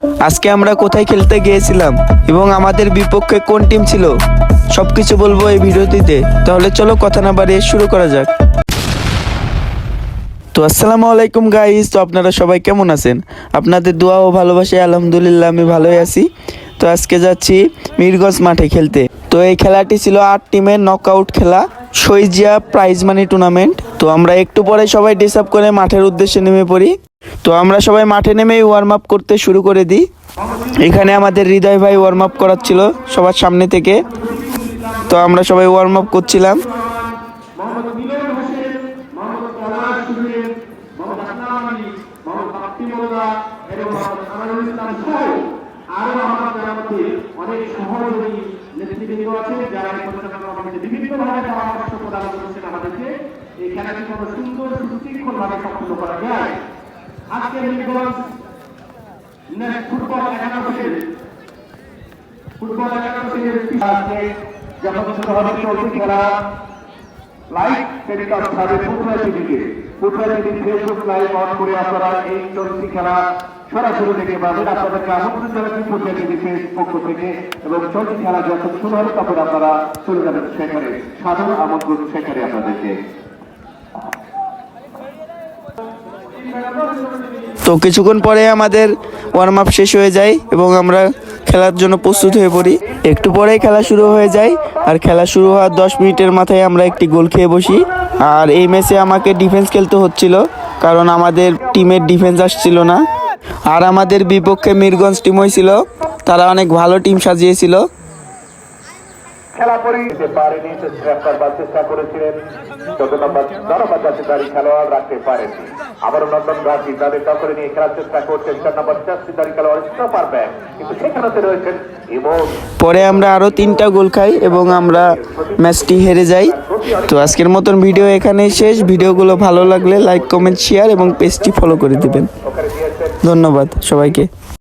আজকে আমরা কোথায় খেলতে গিয়েছিলাম এবং আমাদের বিপক্ষে কোন টিম ছিল সবকিছু বলবো এই ভিডিওটিতে। তাহলে চলো কথা না বাড়িয়ে শুরু করা যাক। তো আসসালামু আলাইকুম গাইস, তো আপনারা সবাই কেমন আছেন? আপনাদের দোয়া ও ভালোবাসায় আলহামদুলিল্লাহ আমি ভালোই আছি। তো আজকে যাচ্ছি মিরগঞ্জ মাঠে খেলতে। তো এই খেলাটি ছিল 8 টিমের নকআউট খেলা, সইজিয়া প্রাইজ মানি টুর্নামেন্ট। তো আমরা একটু পরে সবাই ড্রেস আপ করে মাঠের উদ্দেশ্যে নেমে পড়ি। তো আমরা সবাই মাঠে নেমেই ওয়ার্ম আপ করতে শুরু করে দিই। এখানে আমাদের হৃদয় ভাই ওয়ার্ম আপ করাচ্ছিল সবার সামনে থেকে। তো আমরা সবাই ওয়ার্ম আপ করছিলাম। অনেক সহযোগী নেতৃবৃন্দ আছে যারা এই পরিচালনা কমিটিতে বিভিন্নভাবে পরামর্শ প্রদান করেছেন আমাদেরকে এই খেলাটি কত সুন্দর সুশৃঙ্খলভাবে সম্পন্ন করা যায়। আজকে মিরগঞ্জ ফুটবল একাদশের যথাযথভাবে চলছে খেলা লাইভ টেলিকাস্ট হবে ফুটবল টিভিতে। Football TV Facebook live on করে আপনারা এই চলতি খেলা সরাসরি দেখতে পাবেন। আপনাদেরকে আমন্ত্রণ জানাচ্ছি ফুটবল টিভি পক্ষ থেকে, এবং চলতি খেলা যখন শুরু হবে তখন আপনারা চলে যাবেন সেখানে। সাধারণ আমন্ত্রণ সেখানে আপনাদেরকে। তো কিছুক্ষণ পরে আমাদের ওয়ার্ম আপ শেষ হয়ে যায় এবং আমরা খেলার জন্য প্রস্তুত হয়ে পড়ি। একটু পরেই খেলা শুরু হয়ে যায়, আর খেলা শুরু হওয়ার 10 মিনিটের মাথায় আমরা একটি গোল খেয়ে বসি। আর এই ম্যাচে আমাকে ডিফেন্স খেলতে হচ্ছিল, কারণ আমাদের টিমের ডিফেন্স আসছিল না। আর আমাদের বিপক্ষে মিরগঞ্জ টিম হয়েছিল, তারা অনেক ভালো টিম সাজিয়েছিল। খেলা পরিতে পারেনি, চেষ্টা করেছিলেন খেলোয়াড় রাখতে পারেনি। আবার নন্দন ঘাটি তাদের টকরে নিয়ে খেলার চেষ্টা করছেন 4 নম্বর চাষিদারি খেলোয়াড় পারবেন, কিন্তু সেখানে রয়েছেন ইমন। পরে আমরা আরো 3টা গোল খাই এবং আমরা ম্যাচটি হেরে যাই। তো আজকের মতন ভিডিও এখানেই শেষ। ভিডিওগুলো ভালো লাগলে লাইক, কমেন্ট, শেয়ার এবং পেজটি ফলো করে দিবেন। ধন্যবাদ সবাইকে।